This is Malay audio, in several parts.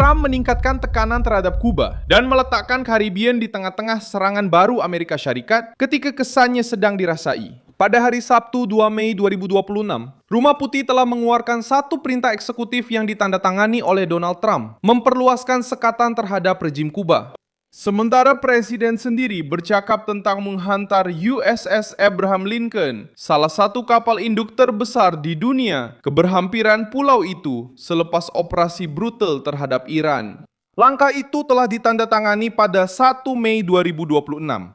Trump meningkatkan tekanan terhadap Kuba dan meletakkan Karibian di tengah-tengah serangan baru Amerika Syarikat ketika kesannya sedang dirasai. Pada hari Sabtu 2 Mei 2026, Rumah Putih telah mengeluarkan satu perintah eksekutif yang ditandatangani oleh Donald Trump, memperluaskan sekatan terhadap rejim Kuba. Sementara Presiden sendiri bercakap tentang menghantar USS Abraham Lincoln, salah satu kapal induk terbesar di dunia, ke berhampiran pulau itu selepas operasi brutal terhadap Iran. Langkah itu telah ditandatangani pada 1 Mei 2026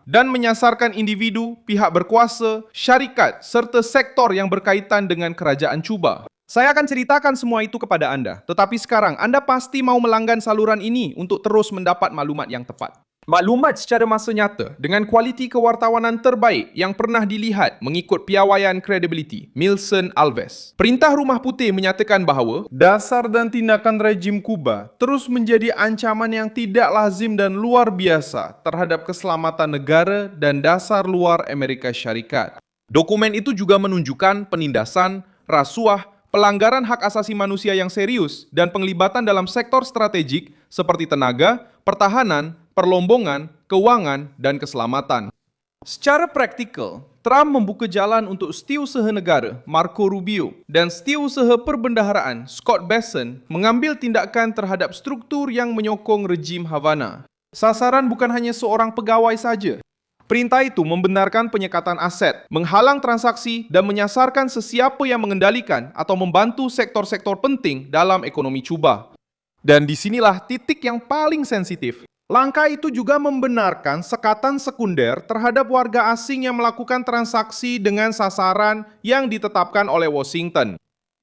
dan menyasarkan individu, pihak berkuasa, syarikat, serta sektor yang berkaitan dengan kerajaan Cuba. Saya akan ceritakan semua itu kepada Anda, tetapi sekarang Anda pasti mau melanggan saluran ini untuk terus mendapat maklumat yang tepat. Maklumat secara masa nyata dengan kualiti kewartawanan terbaik yang pernah dilihat mengikut piawaian Credibility, Milson Alves. Perintah Rumah Putih menyatakan bahawa dasar dan tindakan rejim Kuba terus menjadi ancaman yang tidak lazim dan luar biasa terhadap keselamatan negara dan dasar luar Amerika Syarikat. Dokumen itu juga menunjukkan penindasan, rasuah, pelanggaran hak asasi manusia yang serius, dan penglibatan dalam sektor strategik seperti tenaga, pertahanan, perlombongan, keuangan, dan keselamatan. Secara praktikal, Trump membuka jalan untuk Setiausaha Negara Marco Rubio dan Setiausaha Perbendaharaan Scott Bessent mengambil tindakan terhadap struktur yang menyokong rejim Havana. Sasaran bukan hanya seorang pegawai saja. Perintah itu membenarkan penyekatan aset, menghalang transaksi, dan menyasarkan sesiapa yang mengendalikan atau membantu sektor-sektor penting dalam ekonomi Cuba. Dan disinilah titik yang paling sensitif. Langkah itu juga membenarkan sekatan sekunder terhadap warga asing yang melakukan transaksi dengan sasaran yang ditetapkan oleh Washington.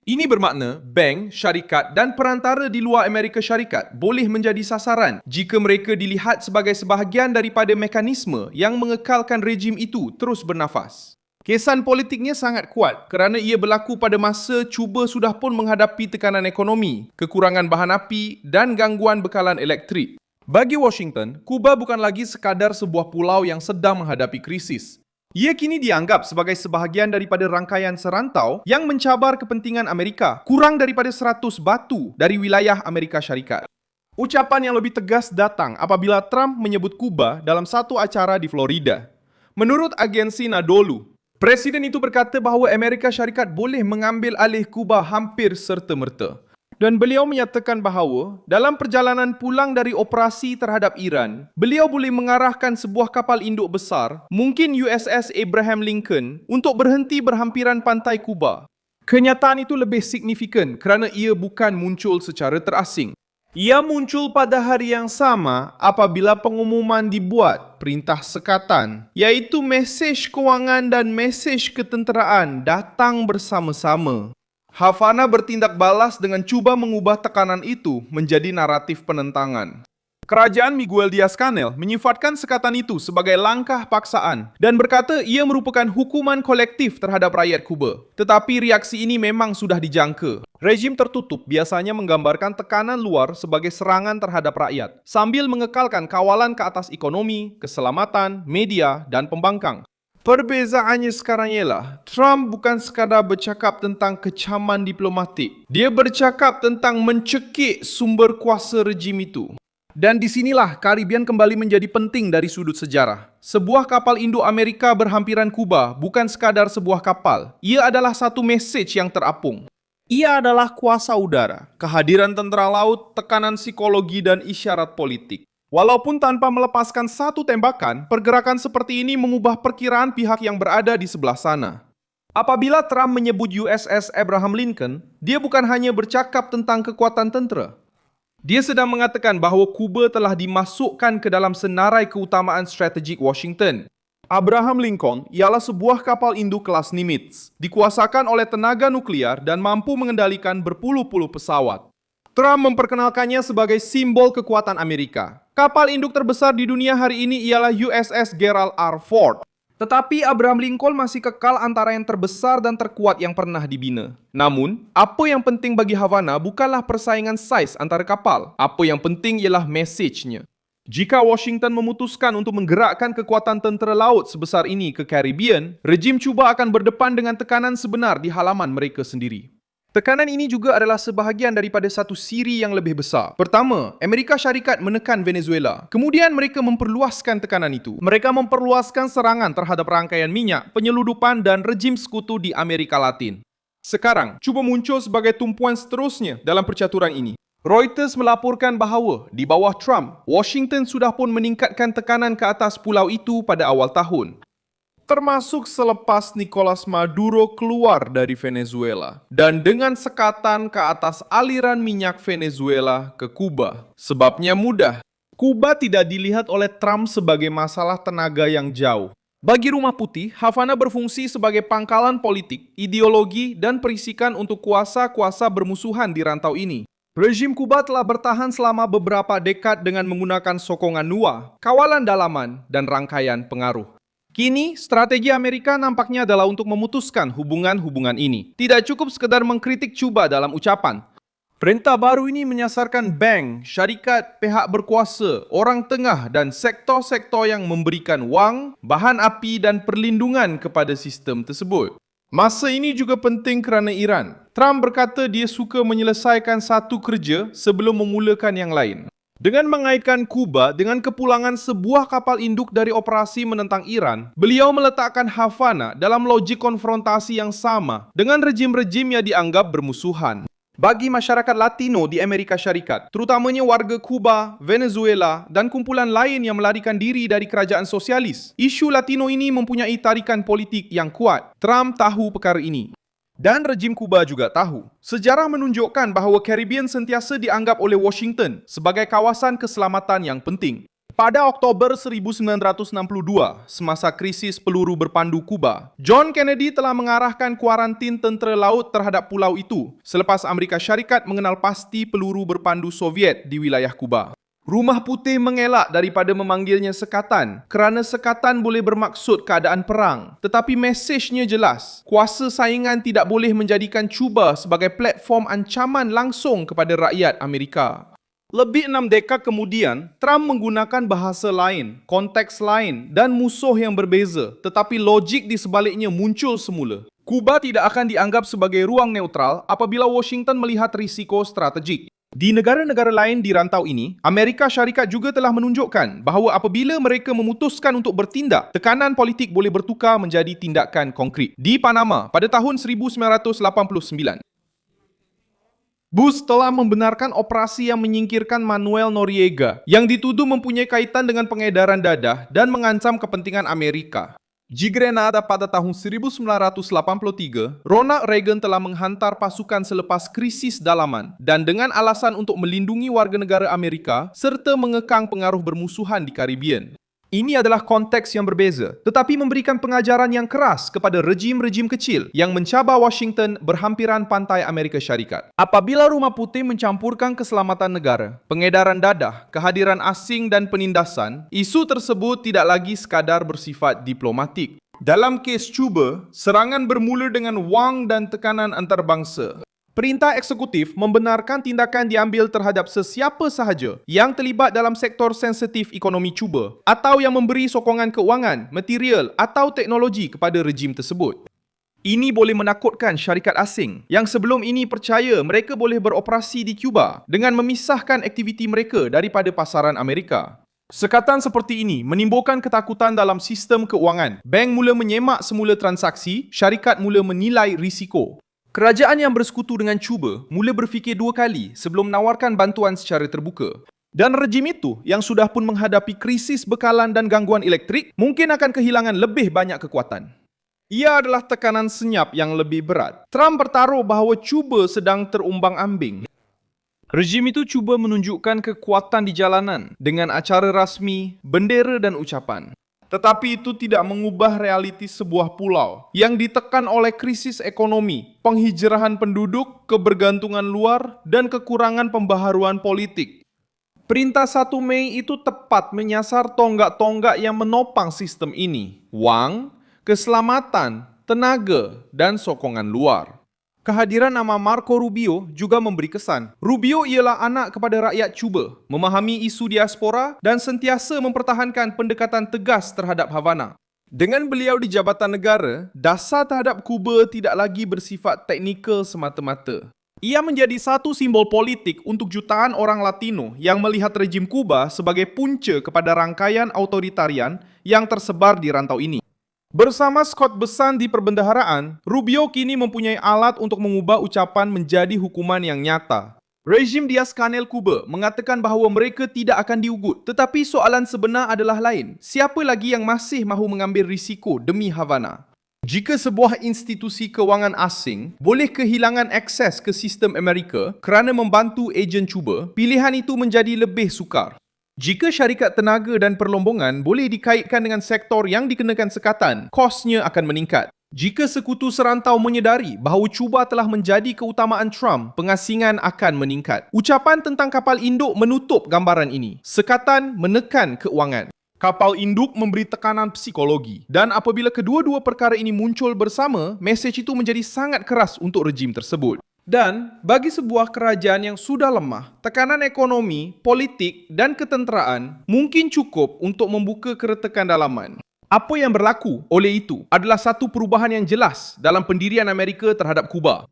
Ini bermakna bank, syarikat dan perantara di luar Amerika Syarikat boleh menjadi sasaran jika mereka dilihat sebagai sebahagian daripada mekanisme yang mengekalkan rejim itu terus bernafas. Kesan politiknya sangat kuat kerana ia berlaku pada masa Cuba sudah pun menghadapi tekanan ekonomi, kekurangan bahan api dan gangguan bekalan elektrik. Bagi Washington, Kuba bukan lagi sekadar sebuah pulau yang sedang menghadapi krisis. Ia kini dianggap sebagai sebahagian daripada rangkaian serantau yang mencabar kepentingan Amerika, kurang daripada 100 batu dari wilayah Amerika Syarikat. Ucapan yang lebih tegas datang apabila Trump menyebut Kuba dalam satu acara di Florida. Menurut agensi Nadolu, Presiden itu berkata bahawa Amerika Syarikat boleh mengambil alih Kuba hampir serta-merta. Dan beliau menyatakan bahawa dalam perjalanan pulang dari operasi terhadap Iran, beliau boleh mengarahkan sebuah kapal induk besar, mungkin USS Abraham Lincoln, untuk berhenti berhampiran pantai Kuba. Kenyataan itu lebih signifikan kerana ia bukan muncul secara terasing. Ia muncul pada hari yang sama apabila pengumuman dibuat perintah sekatan, iaitu mesej kewangan dan mesej ketenteraan datang bersama-sama. Havana bertindak balas dengan cuba mengubah tekanan itu menjadi naratif penentangan. Kerajaan Miguel Diaz-Canel menyifatkan sekatan itu sebagai langkah paksaan dan berkata ia merupakan hukuman kolektif terhadap rakyat Kuba. Tetapi reaksi ini memang sudah dijangka. Rejim tertutup biasanya menggambarkan tekanan luar sebagai serangan terhadap rakyat, sambil mengekalkan kawalan ke atas ekonomi, keselamatan, media, dan pembangkang. Perbezaannya sekarang ialah, Trump bukan sekadar bercakap tentang kecaman diplomatik. Dia bercakap tentang mencekik sumber kuasa rejim itu. Dan disinilah Karibian kembali menjadi penting dari sudut sejarah. Sebuah kapal induk Amerika berhampiran Kuba bukan sekadar sebuah kapal. Ia adalah satu mesej yang terapung. Ia adalah kuasa udara, kehadiran tentera laut, tekanan psikologi dan isyarat politik. Walaupun tanpa melepaskan satu tembakan, pergerakan seperti ini mengubah perkiraan pihak yang berada di sebelah sana. Apabila Trump menyebut USS Abraham Lincoln, dia bukan hanya bercakap tentang kekuatan tentera. Dia sedang mengatakan bahawa Kuba telah dimasukkan ke dalam senarai keutamaan strategik Washington. Abraham Lincoln ialah sebuah kapal induk kelas Nimitz, dikuasakan oleh tenaga nuklear dan mampu mengendalikan berpuluh-puluh pesawat. Trump memperkenalkannya sebagai simbol kekuatan Amerika. Kapal induk terbesar di dunia hari ini ialah USS Gerald R. Ford. Tetapi Abraham Lincoln masih kekal antara yang terbesar dan terkuat yang pernah dibina. Namun, apa yang penting bagi Havana bukanlah persaingan saiz antara kapal. Apa yang penting ialah mesejnya. Jika Washington memutuskan untuk menggerakkan kekuatan tentera laut sebesar ini ke Caribbean, rejim Cuba akan berdepan dengan tekanan sebenar di halaman mereka sendiri. Tekanan ini juga adalah sebahagian daripada satu siri yang lebih besar. Pertama, Amerika Syarikat menekan Venezuela. Kemudian mereka memperluaskan tekanan itu. Mereka memperluaskan serangan terhadap rangkaian minyak, penyeludupan dan rejim sekutu di Amerika Latin. Sekarang, cuba muncul sebagai tumpuan seterusnya dalam percaturan ini. Reuters melaporkan bahawa di bawah Trump, Washington sudah pun meningkatkan tekanan ke atas pulau itu pada awal tahun. Termasuk selepas Nicolas Maduro keluar dari Venezuela dan dengan sekatan ke atas aliran minyak Venezuela ke Kuba. Sebabnya mudah, Kuba tidak dilihat oleh Trump sebagai masalah tenaga yang jauh. Bagi Rumah Putih, Havana berfungsi sebagai pangkalan politik, ideologi, dan perisikan untuk kuasa-kuasa bermusuhan di rantau ini. Rejim Kuba telah bertahan selama beberapa dekad dengan menggunakan sokongan NUA, kawalan dalaman, dan rangkaian pengaruh. Kini, strategi Amerika nampaknya adalah untuk memutuskan hubungan-hubungan ini. Tidak cukup sekadar mengkritik Cuba dalam ucapan. Perintah baru ini menyasarkan bank, syarikat, pihak berkuasa, orang tengah dan sektor-sektor yang memberikan wang, bahan api dan perlindungan kepada sistem tersebut. Masa ini juga penting kerana Iran. Trump berkata dia suka menyelesaikan satu kerja sebelum memulakan yang lain. Dengan mengaitkan Kuba dengan kepulangan sebuah kapal induk dari operasi menentang Iran, beliau meletakkan Havana dalam logik konfrontasi yang sama dengan rejim-rejim yang dianggap bermusuhan. Bagi masyarakat Latino di Amerika Syarikat, terutamanya warga Kuba, Venezuela dan kumpulan lain yang melarikan diri dari kerajaan sosialis, isu Latino ini mempunyai tarikan politik yang kuat. Trump tahu perkara ini. Dan rejim Kuba juga tahu. Sejarah menunjukkan bahawa Caribbean sentiasa dianggap oleh Washington sebagai kawasan keselamatan yang penting. Pada Oktober 1962, semasa krisis peluru berpandu Kuba, John Kennedy telah mengarahkan kuarantin tentera laut terhadap pulau itu selepas Amerika Syarikat mengenal pasti peluru berpandu Soviet di wilayah Kuba. Rumah Putih mengelak daripada memanggilnya sekatan kerana sekatan boleh bermaksud keadaan perang. Tetapi mesejnya jelas. Kuasa saingan tidak boleh menjadikan Cuba sebagai platform ancaman langsung kepada rakyat Amerika. Lebih 6 dekad kemudian, Trump menggunakan bahasa lain, konteks lain dan musuh yang berbeza. Tetapi logik di sebaliknya muncul semula. Kuba tidak akan dianggap sebagai ruang neutral apabila Washington melihat risiko strategik. Di negara-negara lain di rantau ini, Amerika Syarikat juga telah menunjukkan bahawa apabila mereka memutuskan untuk bertindak, tekanan politik boleh bertukar menjadi tindakan konkret. Di Panama, pada tahun 1989, Bush telah membenarkan operasi yang menyingkirkan Manuel Noriega yang dituduh mempunyai kaitan dengan pengedaran dadah dan mengancam kepentingan Amerika. Di Grenada pada tahun 1983, Ronald Reagan telah menghantar pasukan selepas krisis dalaman dan dengan alasan untuk melindungi warga negara Amerika serta mengekang pengaruh bermusuhan di Caribbean. Ini adalah konteks yang berbeza, tetapi memberikan pengajaran yang keras kepada rejim-rejim kecil yang mencabar Washington berhampiran pantai Amerika Syarikat. Apabila Rumah Putih mencampurkan keselamatan negara, pengedaran dadah, kehadiran asing dan penindasan, isu tersebut tidak lagi sekadar bersifat diplomatik. Dalam kes Cuba, serangan bermula dengan wang dan tekanan antarabangsa. Perintah eksekutif membenarkan tindakan diambil terhadap sesiapa sahaja yang terlibat dalam sektor sensitif ekonomi Cuba atau yang memberi sokongan keuangan, material atau teknologi kepada rejim tersebut. Ini boleh menakutkan syarikat asing yang sebelum ini percaya mereka boleh beroperasi di Cuba dengan memisahkan aktiviti mereka daripada pasaran Amerika. Sekatan seperti ini menimbulkan ketakutan dalam sistem keuangan. Bank mula menyemak semula transaksi, syarikat mula menilai risiko. Kerajaan yang bersekutu dengan Cuba mula berfikir 2 kali sebelum menawarkan bantuan secara terbuka. Dan rejim itu yang sudah pun menghadapi krisis bekalan dan gangguan elektrik mungkin akan kehilangan lebih banyak kekuatan. Ia adalah tekanan senyap yang lebih berat. Trump bertaruh bahawa Cuba sedang terumbang-ambing. Rejim itu cuba menunjukkan kekuatan di jalanan dengan acara rasmi, bendera dan ucapan. Tetapi itu tidak mengubah realiti sebuah pulau yang ditekan oleh krisis ekonomi, penghijrahan penduduk, kebergantungan luar, dan kekurangan pembaharuan politik. Perintah 1 Mei itu tepat menyasar tonggak-tonggak yang menopang sistem ini. Wang, keselamatan, tenaga, dan sokongan luar. Kehadiran nama Marco Rubio juga memberi kesan. Rubio ialah anak kepada rakyat Cuba, memahami isu diaspora dan sentiasa mempertahankan pendekatan tegas terhadap Havana. Dengan beliau di jabatan negara, dasar terhadap Kuba tidak lagi bersifat teknikal semata-mata. Ia menjadi satu simbol politik untuk jutaan orang Latino yang melihat rejim Kuba sebagai punca kepada rangkaian autoritarian yang tersebar di rantau ini. Bersama Scott Bessant di perbendaharaan, Rubio kini mempunyai alat untuk mengubah ucapan menjadi hukuman yang nyata. Rejim Diaz-Canel Kuba mengatakan bahawa mereka tidak akan diugut, tetapi soalan sebenar adalah lain. Siapa lagi yang masih mahu mengambil risiko demi Havana? Jika sebuah institusi kewangan asing boleh kehilangan akses ke sistem Amerika kerana membantu ejen cuba, pilihan itu menjadi lebih sukar. Jika syarikat tenaga dan perlombongan boleh dikaitkan dengan sektor yang dikenakan sekatan, kosnya akan meningkat. Jika sekutu serantau menyedari bahawa Cuba telah menjadi keutamaan Trump, pengasingan akan meningkat. Ucapan tentang kapal induk menutup gambaran ini. Sekatan menekan keuangan. Kapal induk memberi tekanan psikologi. Dan apabila kedua-dua perkara ini muncul bersama, mesej itu menjadi sangat keras untuk rejim tersebut. Dan bagi sebuah kerajaan yang sudah lemah, tekanan ekonomi, politik dan ketenteraan mungkin cukup untuk membuka keretakan dalaman. Apa yang berlaku oleh itu adalah satu perubahan yang jelas dalam pendirian Amerika terhadap Kuba.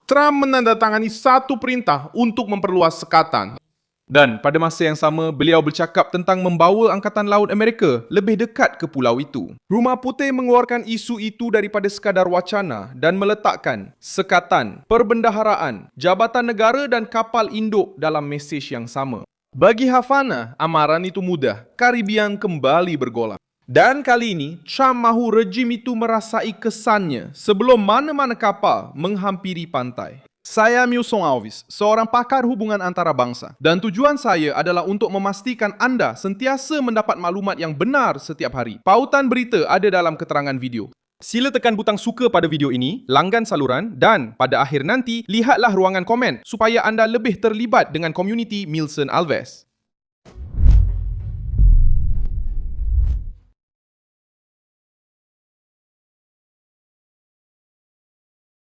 Trump menandatangani satu perintah untuk memperluas sekatan. Dan pada masa yang sama, beliau bercakap tentang membawa Angkatan Laut Amerika lebih dekat ke pulau itu. Rumah Putih mengeluarkan isu itu daripada sekadar wacana dan meletakkan sekatan, perbendaharaan, jabatan negara dan kapal induk dalam mesej yang sama. Bagi Havana, amaran itu mudah. Karibian kembali bergolak. Dan kali ini, Trump mahu rejim itu merasai kesannya sebelum mana-mana kapal menghampiri pantai. Saya Milson Alves, seorang pakar hubungan antarabangsa, dan tujuan saya adalah untuk memastikan anda sentiasa mendapat maklumat yang benar setiap hari. Pautan berita ada dalam keterangan video. Sila tekan butang suka pada video ini, langgan saluran dan pada akhir nanti, lihatlah ruangan komen supaya anda lebih terlibat dengan komuniti Milson Alves.